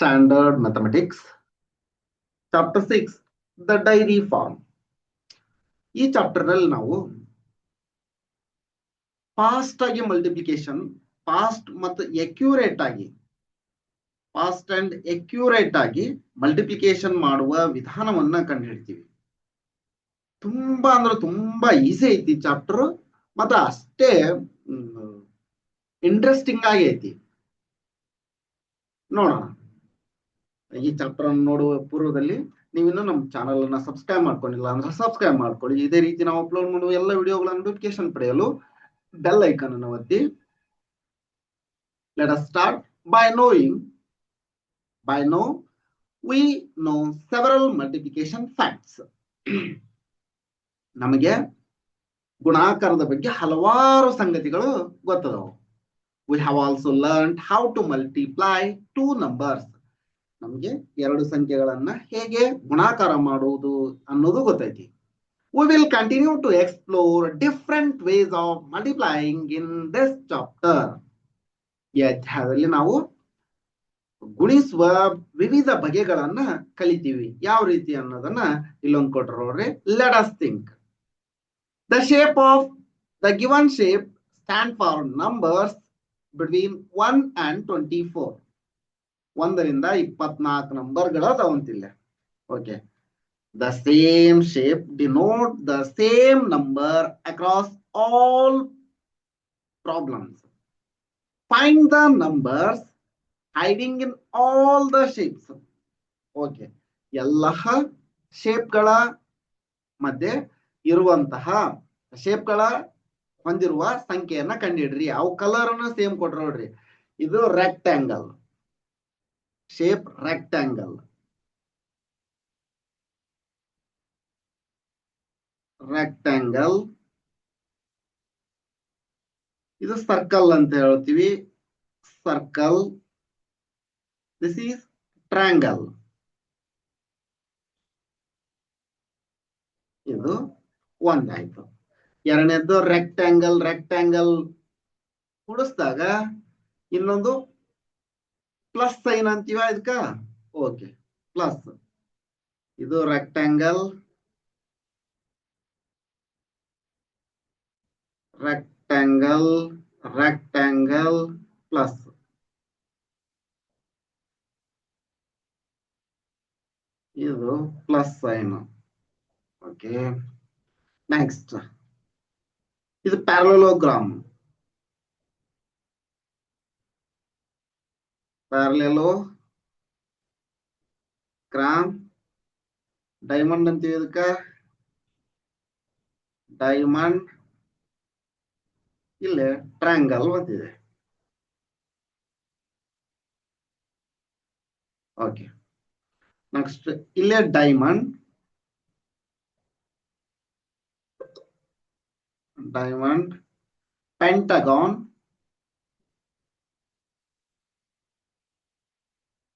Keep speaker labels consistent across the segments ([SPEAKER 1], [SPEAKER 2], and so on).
[SPEAKER 1] Standard Mathematics. Chapter 6, The Dairy Farm. ಈ chapter ನಲ್ಲಿ ನಾವು ಫಾಸ್ಟ್ ಆಗಿ ಮಲ್ಟಿಪ್ಲಿಕೇಶನ್, ಫಾಸ್ಟ್ ಮತ್ತು ಎಕ್ಯುರೇಟ್ ಆಗಿ ಮಲ್ಟಿಪ್ಲಿಕೇಶನ್ ಮಾಡುವ ವಿಧಾನವನ್ನ ಕಂಡುಹಿಡ್ತೀವಿ. ತುಂಬಾ ಅಂದ್ರೆ ತುಂಬಾ ಈಸಿ ಐತಿ ಚಾಪ್ಟರ್, ಮತ್ತೆ ಅಷ್ಟೇ ಇಂಟ್ರೆಸ್ಟಿಂಗ್ ಆಗಿ ಐತಿ. ನೋಡೋಣ. ಈ ಚಾಪ್ಟರ್ ಅನ್ನು ನೋಡುವ ಪೂರ್ವದಲ್ಲಿ ನೀವಿನ್ನೂ ನಮ್ಮ ಚಾನಲ್ ಅನ್ನ ಸಬ್ಸ್ಕ್ರೈಬ್ ಮಾಡ್ಕೊಂಡಿಲ್ಲ ಅಂದ್ರೆ ಸಬ್ಸ್ಕ್ರೈಬ್ ಮಾಡ್ಕೊಳ್ಳಿ. ಇದೇ ರೀತಿ ನಾವು ಅಪ್ಲೋಡ್ ಮಾಡುವ ಎಲ್ಲ ವಿಡಿಯೋಗಳ ನೋಟಿಫಿಕೇಶನ್ ಪಡೆಯಲು ಬೆಲ್ ಐಕಾನ್ ಅನ್ನು ಒತ್ತಿ. Let us start by now we know several multiplication facts. ನಮಗೆ ಗುಣಾಕಾರದ ಬಗ್ಗೆ ಹಲವಾರು ಸಂಗತಿಗಳು ಗೊತ್ತದವು. We have also learned how to multiply two numbers. ನಮಗೆ ಎರಡು ಸಂಖ್ಯೆಗಳನ್ನ ಹೇಗೆ ಗುಣಾಕಾರ ಮಾಡುವುದು ಅನ್ನೋದು ಗೊತ್ತೈತಿ. We will continue to explore different ways of multiplying in this chapter. ಈ ಅಧ್ಯಾಯದಲ್ಲಿ ನಾವು ಗುಣಿಸುವ ವಿವಿಧ ಬಗೆಗಳನ್ನ ಕಲಿತೀವಿ. ಯಾವ ರೀತಿ ಅನ್ನೋದನ್ನ ಇಲ್ಲೊಂದು ಕೊಟ್ಟರು ನೋಡ್ರಿ. Let us think. The shape of the given shape stand for numbers between 1 and 24. 1 ರಿಂದ 24 ನಂಬರ್ಗಳ ಅದಾವಂತಿಲ್ಲ. Okay. The same shape denote the same number across all problems. Find the numbers hiding in all the shapes. Okay. ಎಲ್ಲ ಶೇಪ್ಗಳ ಮಧ್ಯೆ ಇರುವಂತಹ ಶೇಪ್ಗಳ ಹೊಂದಿರುವ ಸಂಖ್ಯೆಯನ್ನ ಕಂಡುಹಿಡ್ರಿ. ಅವು colour ಅನ್ನು same ಕೊಟ್ರು ನೋಡ್ರಿ. ಇದು ರೆಕ್ಟ್ಯಾಂಗಲ್ ಶೇಪ್, ರೆಕ್ಟ್ಯಾಂಗಲ್. ಇದು ಸರ್ಕಲ್ ಅಂತ ಹೇಳ್ತೀವಿ. ಸರ್ಕಲ್. This is triangle. ಇದು ಒಂದಾಯ್ತು. ಎರಡನೇದ್ದು ರೆಕ್ಟ್ಯಾಂಗಲ್ ಕೂಡಿಸಿದಾಗ ಇನ್ನೊಂದು ಪ್ಲಸ್ ಸೈನ್ ಅಂತೀವ ಇದಕ್ಕ. Okay, plus. ಇದು ರೆಕ್ಟ್ಯಾಂಗಲ್ ಪ್ಲಸ್. ಇದು ಪ್ಲಸ್ ಸೈನ್. ಓಕೆ. ನೆಕ್ಸ್ಟ್ ಇದು ಪ್ಯಾರಲೋಗ್ರಾಮ್. ಡೈಮಂಡ್ ಅಂತೀವಿ ಇದಕ್ಕ. ಡೈಮಂಡ್. ಇಲ್ಲೇ ಟ್ರಯಾಂಗಲ್ ಬಂದಿದೆ. ಓಕೆ. ನೆಕ್ಸ್ಟ್ ಇಲ್ಲೇ ಡೈಮಂಡ್,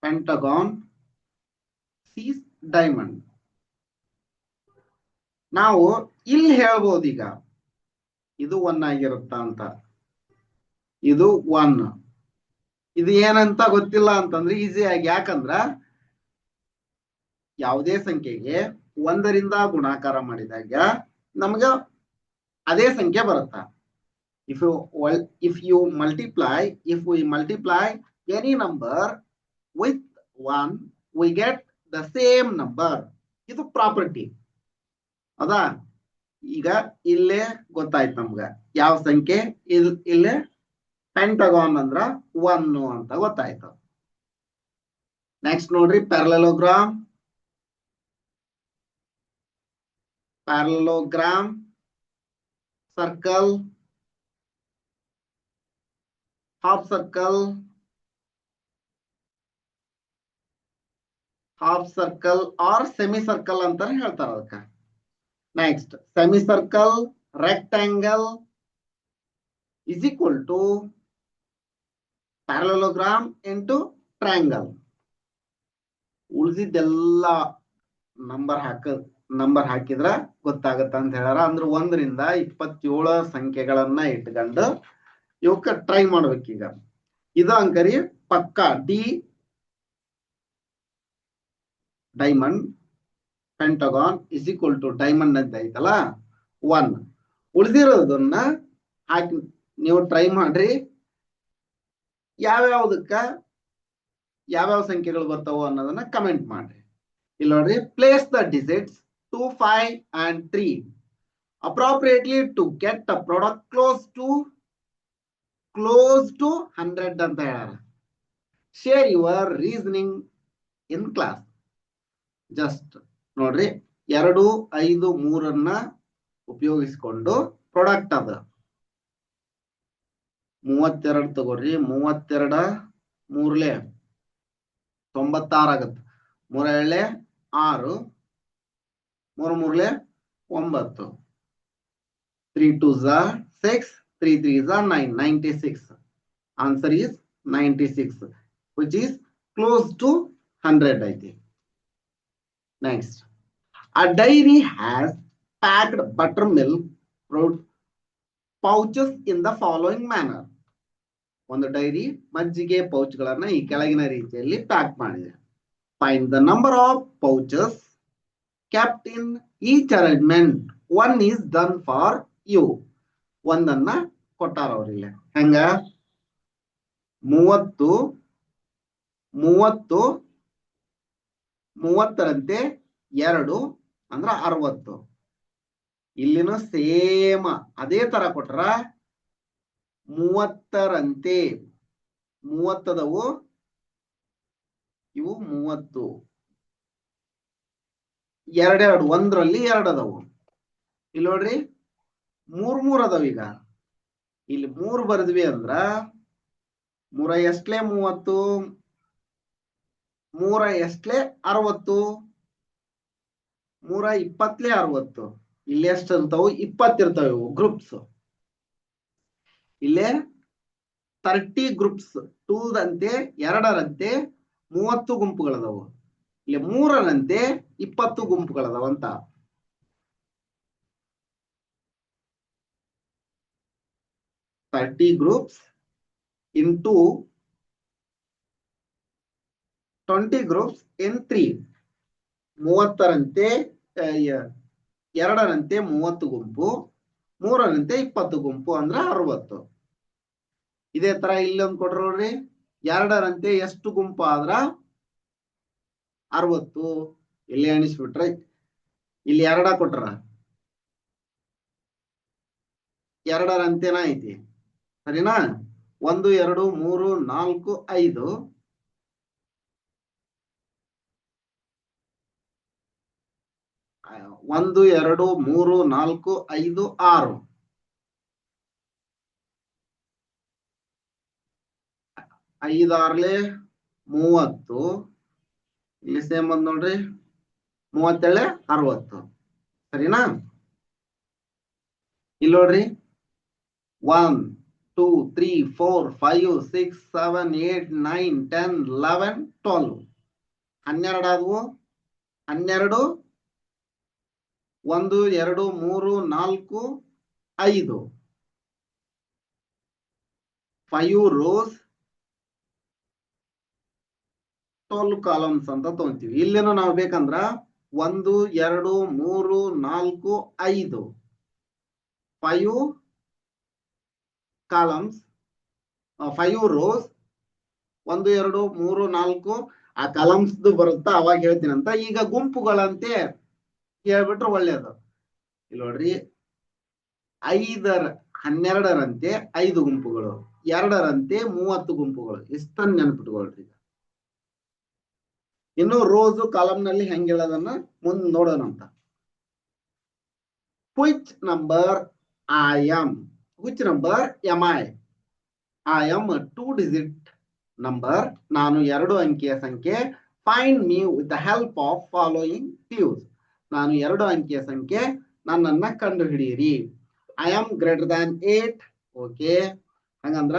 [SPEAKER 1] ಪೆಂಟಗಾನ್, ಸೀಸ್ ಡೈಮಂಡ್. ನಾವು ಇಲ್ಲಿ ಹೇಳ್ಬೋದು ಈಗ ಇದು 1 ಆಗಿರುತ್ತ ಅಂತ. ಇದು 1. ಇದು ಏನಂತ ಗೊತ್ತಿಲ್ಲ ಅಂತಂದ್ರೆ ಈಸಿ ಆಗಿ, ಯಾಕಂದ್ರ ಯಾವುದೇ ಸಂಖ್ಯೆಗೆ 1 ರಿಂದ ಗುಣಾಕಾರ ಮಾಡಿದಾಗ ನಮ್ಗ ಅದೇ ಸಂಖ್ಯೆ ಬರುತ್ತ. if we multiply any number with 1, we get the same number. ಇದು ಪ್ರಾಪರ್ಟಿ ಅದಾ. ಈಗ ಇಲ್ಲೇ ಗೊತ್ತಾಯ್ತು ನಮ್ಗ ಯಾವ ಸಂಖ್ಯೆ. ಇಲ್ಲೇ ಪೆಂಟಗಾನ್ ಅಂದ್ರ 1 ಅಂತ ಗೊತ್ತಾಯ್ತು. ನೆಕ್ಸ್ಟ್ ನೋಡ್ರಿ, parallelogram. Circle, half circle or semi circle ಅಂತಾನೆ ಹೇಳ್ತಾರ ಅದಕ್ಕ. Next semi circle, rectangle is equal to parallelogram into triangle. ಉಳಿದಿದ್ದೆಲ್ಲ ನಂಬರ್ ಹಾಕಿದ್ರ ಗೊತ್ತಾಗತ್ತ ಅಂತ ಹೇಳ್ಯಾರ. ಅಂದ್ರೆ 1 ರಿಂದ 27 ಸಂಖ್ಯೆಗಳನ್ನ ಇಟ್ಕೊಂಡು ಇವಕ್ಕ ಟ್ರೈ ಮಾಡ್ಬೇಕೀಗ. ಇದು ಅಂಕರಿ ಪಕ್ಕಾ the diamond pentagon is equal to diamond ಅಂತ ಐತಲ್ಲ 1. ಉಳಿದಿರೋದನ್ನ ಹಾಕಿ ನೀವು ಟ್ರೈ ಮಾಡ್ರಿ. ಯಾವ್ಯಾವ್ದಕ್ಕ ಯಾವ್ಯಾವ ಸಂಖ್ಯೆಗಳು ಬರ್ತಾವೋ ಅನ್ನೋದನ್ನ ಕಮೆಂಟ್ ಮಾಡ್ರಿ. ಇಲ್ಲಿ ನೋಡ್ರಿ, place the digits 2, 5 and 3 appropriately to get the product close to 100 ಅಂತ ಹೇಳ್ಯಾರ. Share your reasoning in class. Just ನೋಡ್ರಿ, 2, 5, 3 ಉಪಯೋಗಿಸಿಕೊಂಡು ಪ್ರಾಡಕ್ಟ್ ಅದ 32 ತಗೋರಿ. 32 3 96 ಆಗತ್ತೆ. 3 6 3 9 3 2 6 3 3 9 96. Answer is 96, which is close to 100 ಐತಿ. Next, a dairy has packed buttermilk pouches in the following manner. ಒಂದು dairy ಮಜ್ಜಿಗೆ ಪೌಚ್ಗಳನ್ನ ಈ ಕೆಳಗಿನ ರೀತಿಯಲ್ಲಿ ಪ್ಯಾಕ್ ಮಾಡಿದೆ. Find the number of pouches kept in each arrangement. One is done for you. ಒಂದನ್ನ ಕೊಟ್ಟಾರ ಅವ್ರಿಗೆ. ಹೆಂಗ 30 30 30ರಂತೆ 2 ಅಂದ್ರ 60. ಇಲ್ಲಿನೂ ಸೇಮ್ ಅದೇ ತರ ಕೊಟ್ರ 30ರಂತೆ 30 ಅದಾವು, ಇವು 30 2 ಒಂದ್ರಲ್ಲಿ 2 ಅದಾವು. ಇಲ್ಲಿ ನೋಡ್ರಿ 3 ಅದಾವ. ಈಗ ಇಲ್ಲಿ 3 ಬರ್ದ್ವಿ ಅಂದ್ರ 3 ಎಷ್ಟಲೇ 30, 3 ಎಷ್ಟಲೇ 60, 3 20ಲೇ 60. ಇಲ್ಲಿ ಎಷ್ಟು ಇರ್ತಾವು? 20 ಇರ್ತಾವ ಇವು ಗ್ರೂಪ್ಸ್. ಇಲ್ಲೇ 30 ಗ್ರೂಪ್ಸ್. 2ರಂತೆ 2ರಂತೆ 30 ಗುಂಪುಗಳದಾವು. ಇಲ್ಲಿ 3ರಂತೆ 20 ಗುಂಪುಗಳದಾವಂತ. groups into 20 groups in 3. 30ರಂತೆ 2ರಂತೆ 30 ಗುಂಪು, 3ರಂತೆ 20 ಗುಂಪು ಅಂದ್ರ 60. ಇದೇ ತರ ಇಲ್ಲೊಂದು ಕೊಟ್ರ ನೋಡ್ರಿ, 2ರಂತೆ ಎಷ್ಟು ಗುಂಪು ಆದ್ರ 60. ಇಲ್ಲಿ ಎಣಿಸ್ಬಿಟ್ರೆ ಇಲ್ಲಿ 2 ಕೊಟ್ರ 2ರಂತೆನ ಐತಿ. ಸರಿನಾ? 1 2 3 4 5. 1 2 3 4 5 6. 5 6 30. ಇಲ್ಲಿ ಸೇಮ್ ಬಂದ್ ನೋಡ್ರಿ, 37 60. ಸರಿನಾ? ಇಲ್ಲಿ ನೋಡ್ರಿ 1 2 3 4 5 6 7 8 9 10 11 12. 12 ಆದವು. 12 1 2 3 4 5. 5 rows 12 ಕಾಲಮ್ಸ್ ಅಂತ ತಗೊಂತೀವಿ. ಇಲ್ಲೇನೋ ನಾವು ಬೇಕಂದ್ರ 1 2 3 4 5 5 ಕಾಲಮ್ಸ್ 5 ರೋಸ್ 1 2 3 4 ಆ ಕಾಲಮ್ಸ್ ಬರುತ್ತಾ ಅವಾಗ ಹೇಳ್ತೀನಂತ. ಈಗ ಗುಂಪುಗಳಂತೆ ಹೇಳ್ಬಿಟ್ರೆ ಒಳ್ಳೇದು. ಇಲ್ಲಿ ನೋಡ್ರಿ 12ರಂತೆ 5 ಗುಂಪುಗಳು, 2ರಂತೆ 30 ಗುಂಪುಗಳು. ಇಷ್ಟನ್ನು ನೆನಪಿಟ್ಕೊಳ್ರಿ. ಇನ್ನು ರೋಸ್ ಕಾಲಮ್ ನಲ್ಲಿ ಹೆಂಗ್ ಹೇಳೋದನ್ನ ಮುಂದೆ ನೋಡೋಣ ಅಂತ. Which number I am? Which number am I? I am a 2-digit number. ನಾನು 2 ಅಂಕಿಯ ಸಂಖ್ಯೆ. Find me with the help of following clues. ನಾನು 2 ಅಂಕಿಯ ಸಂಖ್ಯೆ, ನನ್ನನ್ನ ಕಂಡು ಹಿಡಿಯಿರಿ. I am greater than 8. Okay, ಹಂಗಂದ್ರ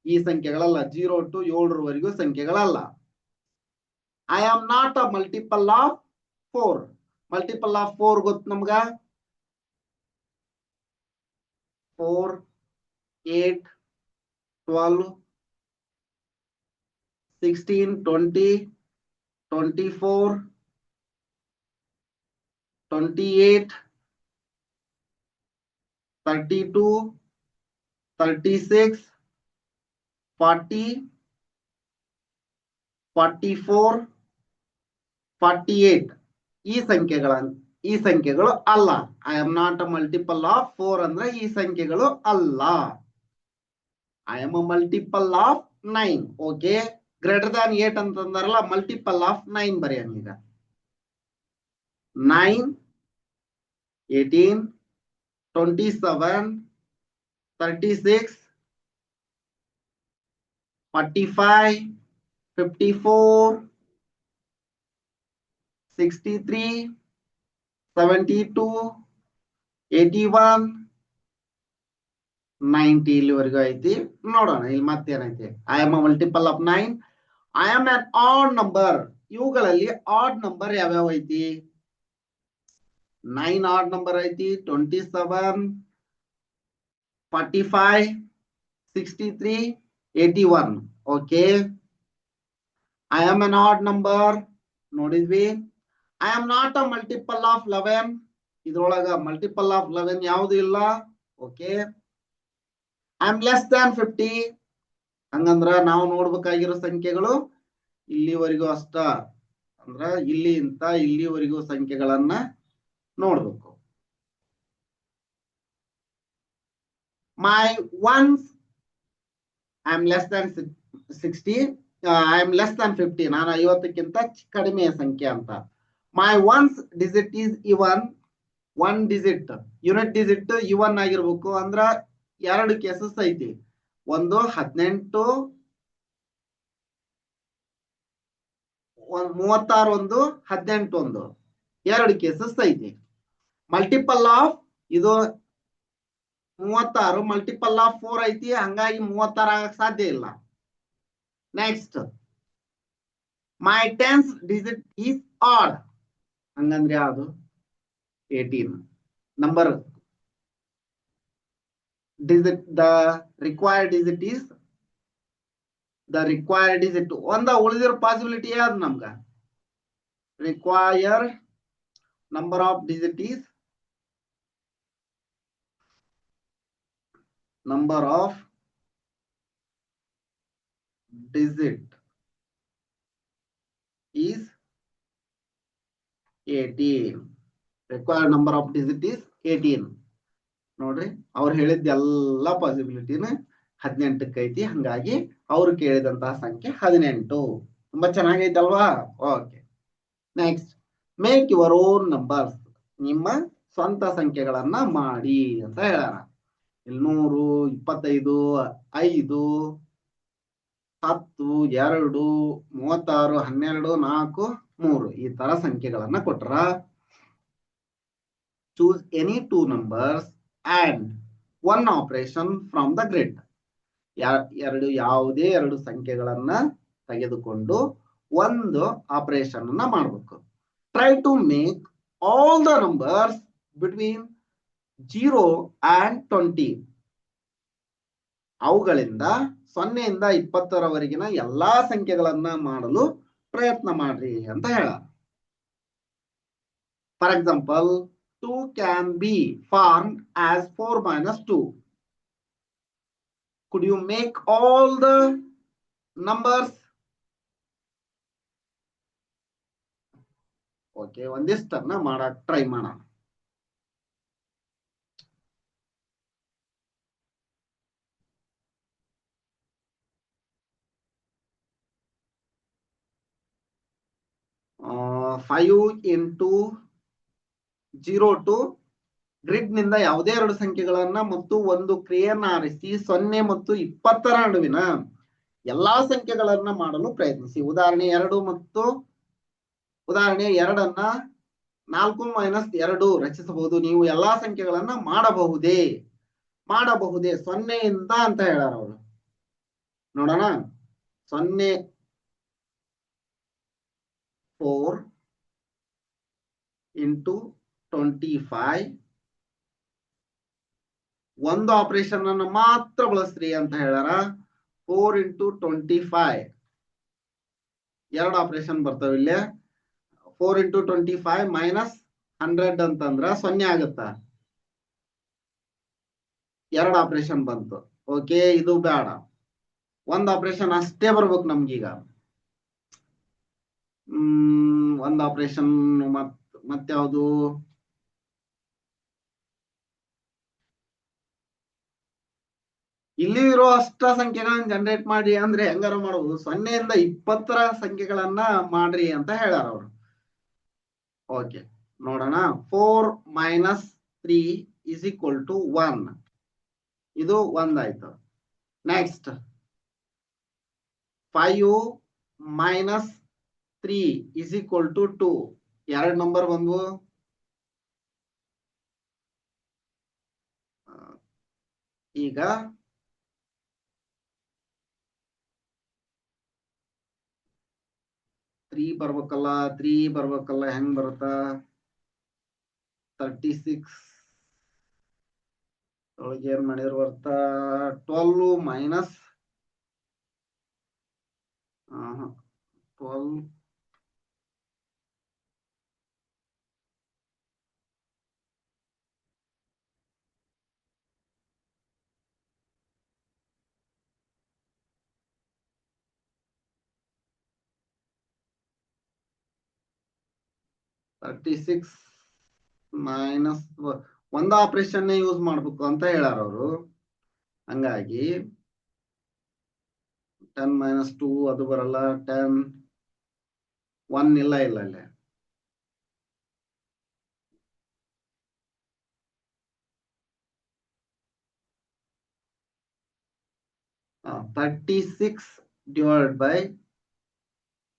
[SPEAKER 1] ಈ ಸಂಖ್ಯೆಗಳಲ್ಲ, 0 to 7ರವರೆಗೂ ಸಂಖ್ಯೆಗಳಲ್ಲ. I am not a multiple of 4. Multiple of 4 ಗೊತ್ತು ನಮ್ಗ. 4 8 12 16 20 24 28, 32, 36, 40, 44, 48 ಈ ಸಂಖ್ಯೆಗಳು ಅಲ್ಲ. I am not a multiple of 4 ಅಂದ್ರೆ ಈ ಸಂಖ್ಯೆಗಳು ಅಲ್ಲ. I am a multiple of 9. Okay, greater than 8 ಅಂತಂದ್ರಲ್ಲ, ಮಲ್ಟಿಪಲ್ ಆಫ್ 9 ಬರೆಯೋಣ ಈಗ. 9, 18, 27, 36, 45, 54, 63, 72, 81, 90 ಇಲ್ಲಿವರೆಗೂ ಐತಿ. ನೋಡೋಣ ಇಲ್ಲಿ ಮತ್ತೇನೈತಿ. I am a multiple of 9. I am an odd number. ಇವುಗಳಲ್ಲಿ ಆಡ್ ನಂಬರ್ ಯಾವ್ಯಾವ ಐತಿ? 9 ಆಡ್ ನಂಬರ್ ಐತಿ, 27, 45, 63, 81. Okay, I am an odd number ನೋಡಿದ್ವಿ. I am not a multiple of 11. ಇದ್ರೊಳಗ ಮಲ್ಟಿಪಲ್ ಆಫ್ 11 ಯಾವುದು ಇಲ್ಲ. Okay, I am less than 50. ಹಂಗಂದ್ರ ನಾವು ನೋಡ್ಬೇಕಾಗಿರೋ ಸಂಖ್ಯೆಗಳು ಇಲ್ಲಿವರೆಗೂ ಅಷ್ಟ. ಅಂದ್ರ ಇಲ್ಲಿಂದ ಇಲ್ಲಿವರೆಗೂ ಸಂಖ್ಯೆಗಳನ್ನ ನೋಡ್ಬೇಕು. My ones I am less than 60. I am less than 50. ನಾನು 50ಕ್ಕಿಂತ ಕಡಿಮೆಯ ಸಂಖ್ಯೆ ಅಂತ. My ones digit is even. One digit unit digit even ಆಗಿರ್ಬೇಕು. ಅಂದ್ರ 2 ಕೇಸಸ್ ಐತಿ. ಒಂದು 18, 36, ಒಂದು 18, ಒಂದು 2 ಕೇಸಸ್ ಐತಿ. ಮಲ್ಟಿಪಲ್ ಆಫ್ ಇದು 36 ಮಲ್ಟಿಪಲ್ ಆಫ್ 4 ಐತಿ. ಹಂಗಾಗಿ 36 ಆಗಕ್ ಸಾಧ್ಯ ಇಲ್ಲ. Next, my tense digit is add. ಹಂಗಂದ್ರೆ ಯಾವುದು? 18 number digit. The required digit is the required digit. ಒಂದ ಉಳಿದಿರೋ ಪಾಸಿಬಿಲಿಟಿ ಯಾವ್ದು ನಮ್ಗ? require number of digit is number of digit is 18. required number of digit is 18. ನೋಡ್ರಿ, ಅವ್ರು ಹೇಳಿದ ಎಲ್ಲಾ ಪಾಸಿಬಿಲಿಟಿನ 18ಕ್ಕೆ ಐತಿ. ಹಂಗಾಗಿ ಅವ್ರು ಕೇಳಿದಂತಹ ಸಂಖ್ಯೆ 18. ತುಂಬಾ ಚೆನ್ನಾಗೈತಲ್ವಾ? Okay, next, make your own numbers. ನಿಮ್ಮ ಸ್ವಂತ ಸಂಖ್ಯೆಗಳನ್ನ ಮಾಡಿ ಅಂತ ಹೇಳಾರ. 100, 25, 5, 10, 2, 36, 12, 4, 3 ಈ ತರ ಸಂಖ್ಯೆಗಳನ್ನ ಕೊಟ್ರ. Choose any 2 numbers and one operation from the grid. ಯಾವುದೇ 2 ಸಂಖ್ಯೆಗಳನ್ನ ತೆಗೆದುಕೊಂಡು ಒಂದು ಆಪರೇಷನ್ ಅನ್ನ ಮಾಡಬೇಕು. Try to make all the numbers between 0 and 20. ಅವುಗಳಿಂದ 0 ಇಂದ 20ರವರೆಗಿನ ಎಲ್ಲಾ ಸಂಖ್ಯೆಗಳನ್ನ ಮಾಡಲು ಪ್ರಯತ್ನ ಮಾಡ್ರಿ ಅಂತ ಹೇಳ. For example, 2 can be formed as 4 minus 2. Could you make all the numbers? Okay, ಒಂದಿಷ್ಟನ್ನ ಮಾಡಕ್ ಟ್ರೈ ಮಾಡೋಣ. uh, 5 into 0 to ಗ್ರಿಡ್ ನಿಂದ ಯಾವುದೇ 2 ಸಂಖ್ಯೆಗಳನ್ನ ಮತ್ತು ಒಂದು ಕ್ರಿಯೆಯನ್ನ ಆರಿಸಿ 0 ಮತ್ತು 20ರ ನಡುವಿನ ಎಲ್ಲಾ ಸಂಖ್ಯೆಗಳನ್ನ ಮಾಡಲು ಪ್ರಯತ್ನಿಸಿ. ಉದಾಹರಣೆ 2 ಮತ್ತು ಉದಾಹರಣೆ 2ಅನ್ನ 4 ಮೈನಸ್ 2 ರಚಿಸಬಹುದು. ನೀವು ಎಲ್ಲಾ ಸಂಖ್ಯೆಗಳನ್ನ ಮಾಡಬಹುದೇ? 0 ಇಂದ ಅಂತ ಹೇಳಾರ ಅವರು. ನೋಡೋಣ. 0, 4 into 25 ಒಂದು ಆಪರೇಷನ್ ಅನ್ನು ಮಾತ್ರ ಬಳಸ್ರಿ ಅಂತ ಹೇಳಾರ. 4 into 25 2 ಆಪರೇಷನ್ ಬರ್ತಾವ ಇಲ್ಲಿ. 4 into 25 minus 100 ಅಂತಂದ್ರ 0 ಆಗುತ್ತಾ? 2 ಆಪರೇಷನ್ ಬಂತು. ಓಕೆ, ಇದು ಬೇಡ. 1 ಆಪರೇಷನ್ ಅಷ್ಟೇ ಬರ್ಬೇಕು ನಮ್ಗೀಗ. 1 ಆಪರೇಷನ್ ಮತ್ಯಾವುದು? ಇಲ್ಲಿ ಇರೋ ಅಷ್ಟ ಸಂಖ್ಯೆಗಳನ್ನ ಜನರೇಟ್ ಮಾಡಿ ಅಂದ್ರೆ ಹೆಂಗಾರ ಮಾಡುವುದು? 0 ಇಂದ 20ರ ಸಂಖ್ಯೆಗಳನ್ನ ಮಾಡ್ರಿ ಅಂತ ಹೇಳ್ಯಾರ ಅವರು. ಓಕೆ, ನೋಡೋಣ. 4 - 3 = 1. ಇದು 1 ಆಯ್ತು. ನೆಕ್ಸ್ಟ್ 5 - 3 = 2. 2 ನಂಬರ್ ಬಂದ್ವು. ಈಗ 3 ಬರ್ಬೇಕಲ್ಲ, 3 ಬರ್ಬೇಕಲ್ಲ, ಹೆಂಗ್ ಬರುತ್ತ? 36 ಒಳಗೆ ಏನ್ ಮಾಡಿದ್ರು ಬರ್ತ? 12 ಮೈನಸ್ 12 36 ಮೈನಸ್ 1 ಆಪರೇಷನ್ ಯೂಸ್ ಮಾಡ್ಬೇಕು ಅಂತ ಹೇಳ್ಯಾರ ಅವರು. ಹಂಗಾಗಿ 10 - 2 ಅದು ಬರಲ್ಲ. 10 1 ಇಲ್ಲ ಇಲ್ಲ ಇಲ್ಲ. 36 ಡಿವೈಡ್ ಬೈ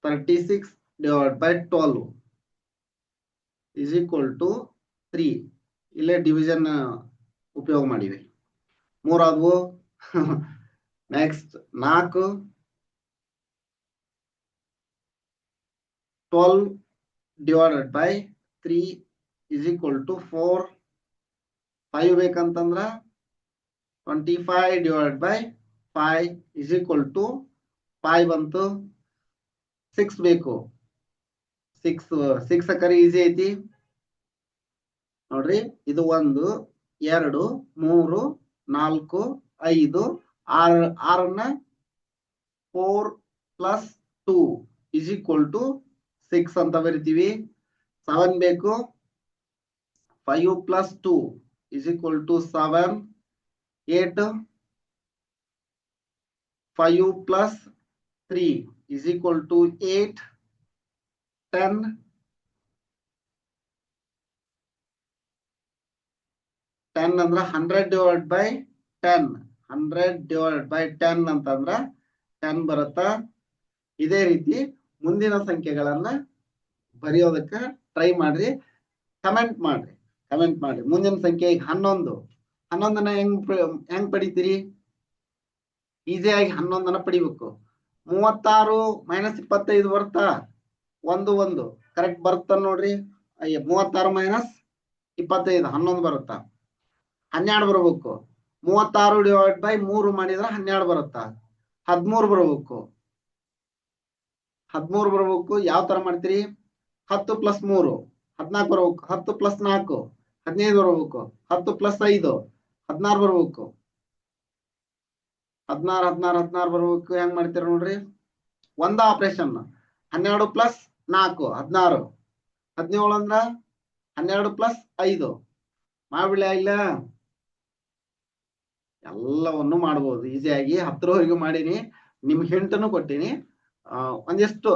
[SPEAKER 1] 12 = 3. ಇಲ್ಲೇ ಡಿವಿಷನ್ ಉಪಯೋಗ ಮಾಡಿವಿ. 3 ಆದ್ವು. Next 4 12 divided by 3 = 4. 5 ಬೇಕಂತಂದ್ರ 25 divided by 5 = 5 ಬಂತು. 6 ಬೇಕು. 6 ಅಕರೆ ಈಸಿ ಐತಿ ನೋಡ್ರಿ. ಇದು 1 2 3 4 5 6ನ್ನ 4 + 2 = 6 ಅಂತ ಬರಿತೀವಿ. 7 ಬೇಕು. 5 + 2 = 7. 8 5 + 3 = 8. 10 ಅಂದ್ರ 100 ಡಿವೈಡ್ ಬೈ 10. 100 ಡಿವೈಡ್ ಬೈ 10 ಅಂತಂದ್ರ 10 ಬರುತ್ತಾ. ಇದೇ ರೀತಿ ಮುಂದಿನ ಸಂಖ್ಯೆಗಳನ್ನ ಬರೆಯೋದಕ್ಕೆ ಟ್ರೈ ಮಾಡ್ರಿ. ಕಮೆಂಟ್ ಮಾಡ್ರಿ. ಮುಂದಿನ ಸಂಖ್ಯೆ ಈಗ 11. 11ನ್ನ ಹೆಂಗ್ ಪಡಿತೀರಿ? ಈಸಿಯಾಗಿ 11ನ್ನ ಪಡಿಬೇಕು. 36 - 25 ಬರ್ತಾ? 1 ಕರೆಕ್ಟ್ ಬರುತ್ತ ನೋಡ್ರಿ. 36 - 25 11 ಬರುತ್ತಾ? 12 ಬರ್ಬೇಕು. 36 ಡಿವೈಡ್ ಬೈ 3 ಮಾಡಿದ್ರೆ 12 ಬರುತ್ತಾ? 13 ಬರ್ಬೇಕು. 13 ಬರ್ಬೇಕು. ಯಾವ ತರ ಮಾಡ್ತೀರಿ? 10 + 3 14 ಬರ್ಬೇಕು. 10 + 4 15 ಬರ್ಬೇಕು. 10 + 5 16 ಬರ್ಬೇಕು. 16 ಬರ್ಬೇಕು. ಹೆಂಗ್ ಮಾಡ್ತೀರ ನೋಡ್ರಿ. 1 ಆಪರೇಷನ್ 12 + 4 16. 17 ಅಂದ್ರ 12 + 5 ಮಾಡ್ಬಿಡ್ಲ ಇಲ್ಲ? ಎಲ್ಲವನ್ನು ಮಾಡ್ಬೋದು ಈಸಿಯಾಗಿ. 10ರವರೆಗೂ ಮಾಡೀನಿ. ನಿಮ್ಗೆ ಹಿಂಟನ್ನು ಕೊಟ್ಟಿನಿ. ಒಂದಿಷ್ಟು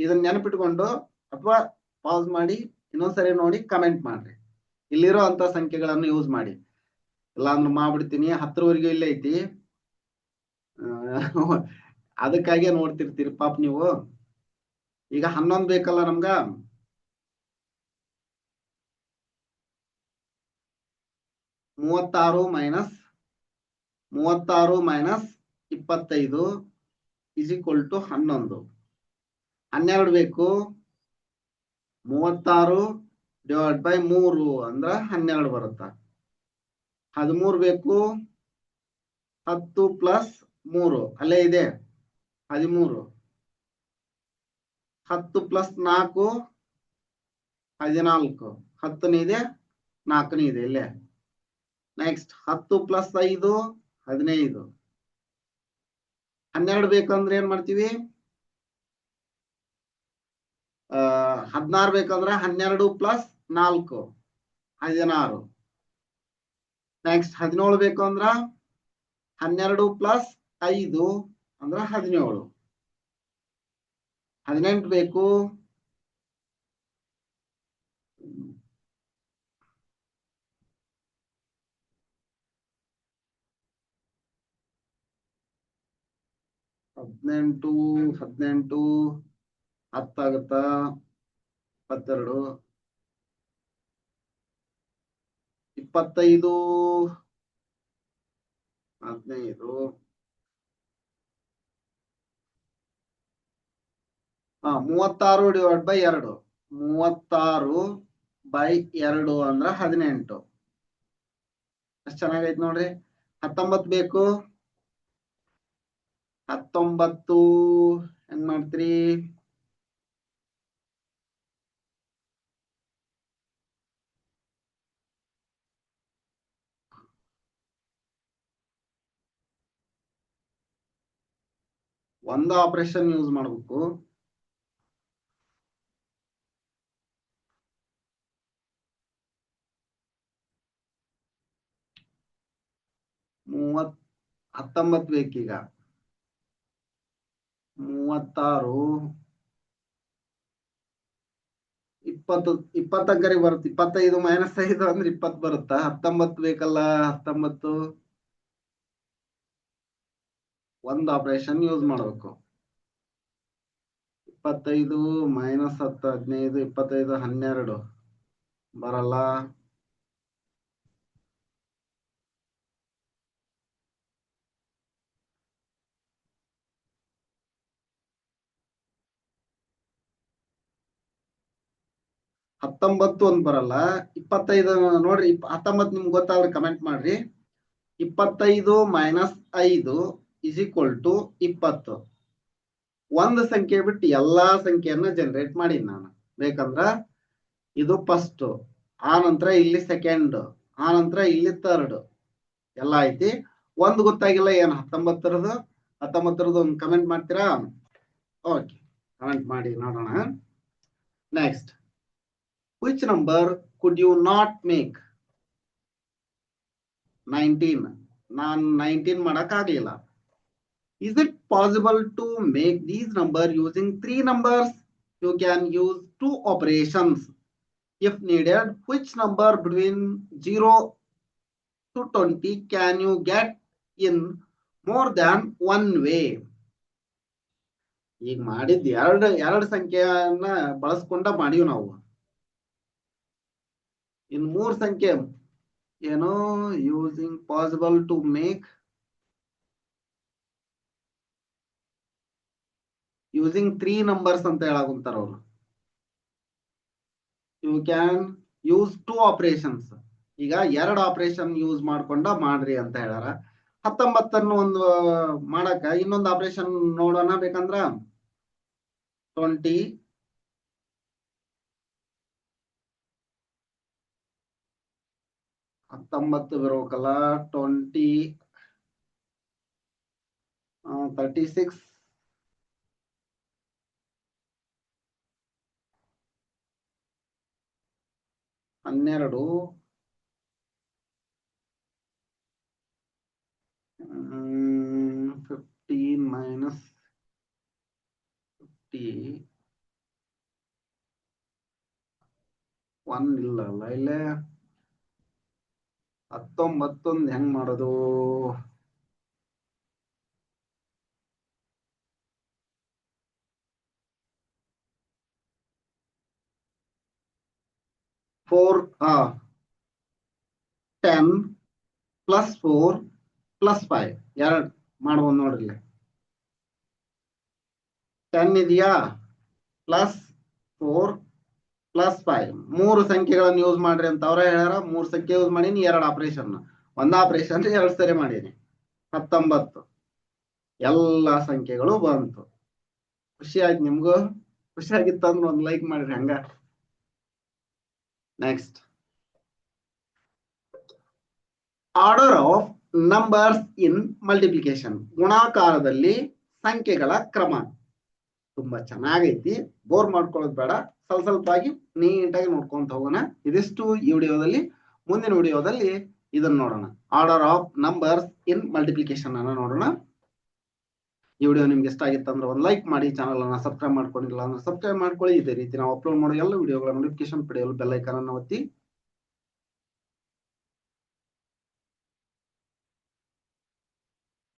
[SPEAKER 1] ಇದನ್ನ ನೆನಪಿಟ್ಕೊಂಡು ಅಥವಾ ಪಾಸ್ ಮಾಡಿ ಇನ್ನೊಂದ್ಸರಿ ನೋಡಿ ಕಮೆಂಟ್ ಮಾಡ್ರಿ. ಇಲ್ಲಿರೋ ಅಂತ ಸಂಖ್ಯೆಗಳನ್ನು ಯೂಸ್ ಮಾಡಿ. ಇಲ್ಲಾಂದ್ರೆ ಮಾಡ್ಬಿಡ್ತೀನಿ. 10ರವರೆಗೂ ಇಲ್ಲೇ ಐತಿ. ಅದಕ್ಕಾಗೆ ನೋಡ್ತಿರ್ತೀರಿ ಪಾಪ ನೀವು. ಈಗ 11 ಬೇಕಲ್ಲ ನಮ್ಗ. 36 - 25 = 11. 12 ಬೇಕು. 36 ಡಿವೈಡ್ ಬೈ 3 ಅಂದ್ರ 12 ಬರುತ್ತಾ? 13 ಬೇಕು. 10 + 3 ಅಲ್ಲೇ ಇದೆ 13. 10 + 4 14. 10 ಇದೆ, 4 ಇದೆ ಇಲ್ಲೇ. ನೆಕ್ಸ್ಟ್ 10 + 5 15. 12 ಬೇಕಂದ್ರೆ ಏನ್ ಮಾಡ್ತೀವಿ? 16 ಬೇಕಂದ್ರೆ 12 + 4 16. ನೆಕ್ಸ್ಟ್ 17 ಬೇಕು ಅಂದ್ರ 12 + 5 ಅಂದ್ರ 17. 18 ಬೇಕು, 18 18 10 ಆಗುತ್ತಾ? 22 25 15 36 ಡಿವೈಡ್ ಬೈ 2. 36/2 ಅಂದ್ರ 18. ಅಷ್ಟ್ ಚೆನ್ನಾಗೈತ್ ನೋಡ್ರಿ. 19 ಬೇಕು. 19 ಹೆಂಗ್ ಮಾಡ್ತೀರಿ? ಒಂದು ಆಪರೇಷನ್ ಯೂಸ್ ಮಾಡ್ಬೇಕು. 19 ಬೇಕೀಗ. 36 20 20 ಬರುತ್ತೆ. 25 - 5 ಅಂದ್ರೆ 20 ಬರುತ್ತಾ? 19 ಬೇಕಲ್ಲ. 19 ಒಂದು ಆಪರೇಷನ್ ಯೂಸ್ ಮಾಡ್ಬೇಕು. 25 - 10 15. 25 12 ಬರಲ್ಲ. ಹತ್ತೊಂಬತ್ತು ಒಂದ್ ಬರಲ್ಲ. 25 ನೋಡ್ರಿ. 19 ನಿಮ್ಗೆ ಗೊತ್ತಾದ್ರೆ ಕಮೆಂಟ್ ಮಾಡ್ರಿ. 25 - 5 = 20. ಒಂದು ಸಂಖ್ಯೆ ಬಿಟ್ಟು ಎಲ್ಲಾ ಸಂಖ್ಯೆಯನ್ನ ಜನರೇಟ್ ಮಾಡೀನಿ ನಾನು. ಬೇಕಂದ್ರ ಇದು ಫಸ್ಟ್, ಆ ನಂತರ ಇಲ್ಲಿ ಸೆಕೆಂಡ್, ಆ ನಂತರ ಇಲ್ಲಿ ಥರ್ಡ್ ಎಲ್ಲ ಐತಿ. ಒಂದು ಗೊತ್ತಾಗಿಲ್ಲ ಏನು 19ರದು. 19ರದು ಒಂದು ಕಮೆಂಟ್ ಮಾಡ್ತೀರಾ? ಓಕೆ, ಕಮೆಂಟ್ ಮಾಡಿ ನೋಡೋಣ. Next, which number could you not make? 19. ನಾನು 19 ಮಾಡಕ್ ಆಗ್ಲಿಲ್ಲ. Is it possible to make these number using 3 numbers? You can use 2 operations if needed. Which number between 0 to 20 can you get in more than one way? ಈಗ ಮಾಡಿದ್ ಎರಡು ಸಂಖ್ಯೆಯನ್ನ ಬಳಸ್ಕೊಂಡ ಮಾಡಿವ್ ನಾವು. ಇನ್ 3 ಸಂಖ್ಯೆ ಏನೋ using possible to make using 3 numbers ಅಂತ ಹೇಳಾಕುಂತಾರ ಅವರು. You can use 2 operations. ಈಗ 2 ಆಪರೇಷನ್ ಯೂಸ್ ಮಾಡ್ಕೊಂಡ ಮಾಡ್ರಿ ಅಂತ ಹೇಳ್ಯಾರ. 19 ಒಂದು ಮಾಡಕ ಇನ್ನೊಂದು ಆಪರೇಷನ್ ನೋಡೋಣ. ಬೇಕಂದ್ರ 20 19 ಬರೋಕಲ್ಲ. 20 36 12 15 - 50 1 ಇಲ್ಲಲ್ಲ ಇಲ್ಲೇ. 19 ಹೆಂಗ್ ಮಾಡೋದು? 10 + 4 + 5 2 ಮಾಡ್ಬೋದು ನೋಡ್ರಿ. 10 ಇದೆಯಾ? +4 + 5 3 ಸಂಖ್ಯೆಗಳನ್ನು ಯೂಸ್ ಮಾಡ್ರಿ ಅಂತ ಅವ್ರ ಹೇಳ್ಯಾರ. 3 ಸಂಖ್ಯೆ ಯೂಸ್ ಮಾಡೀನಿ. 2 ಆಪರೇಷನ್, ಒಂದ್ ಆಪರೇಷನ್ 2 ಸರಿ ಮಾಡೀನಿ. 19 ಎಲ್ಲಾ ಸಂಖ್ಯೆಗಳು ಬಂತು. ಖುಷಿ ಆಯ್ತು ನಿಮ್ಗೂ? ಖುಷಿ ಆಗಿತ್ತು ಅಂದ್ರೆ ಒಂದು ಲೈಕ್ ಮಾಡ್ರಿ. ಹಂಗ next, order of numbers in multiplication, ಗುಣಾಕಾರದಲ್ಲಿ ಸಂಖ್ಯೆಗಳ ಕ್ರಮ. ತುಂಬಾ ಚೆನ್ನಾಗೈತಿ, ಬೋರ್ ಮಾಡ್ಕೊಳ್ಳೋದು ಬೇಡ, ಸ್ವಲ್ಪ ಆಗಿ ನೀಟಾಗಿ ನೋಡ್ಕೊಂತ ಹೋಗೋಣ. ಇದಿಷ್ಟು ಈ ವಿಡಿಯೋದಲ್ಲಿ. ಮುಂದಿನ ವಿಡಿಯೋದಲ್ಲಿ ಇದನ್ನ ನೋಡೋಣ, order of numbers in multiplication ಅನ್ನ ನೋಡೋಣ. ಈ ವಿಡಿಯೋ ನಿಮ್ಗೆ ಇಷ್ಟ ಆಗಿತ್ತು ಅಂದ್ರೆ ಒಂದು ಲೈಕ್ ಮಾಡಿ, ಚಾನಲ್ ಅನ್ನ ಸಬ್ಸ್ಕ್ರೈಬ್ ಮಾಡ್ಕೊಂಡಿಲ್ಲ ಅಂದ್ರೆ ಸಬ್ಸ್ಕ್ರೈಬ್ ಮಾಡ್ಕೊಳ್ಳಿ. ಇದೇ ರೀತಿ ನಾವು ಅಪ್ಲೋಡ್ ಮಾಡೋ ಎಲ್ಲ ವಿಡಿಯೋಗಳ ನೋಟಿಫಿಕೇಶನ್ ಪಡೆಯಲು ಬೆಲ್ ಐಕಾನ್ ಅನ್ನು ಒತ್ತಿ.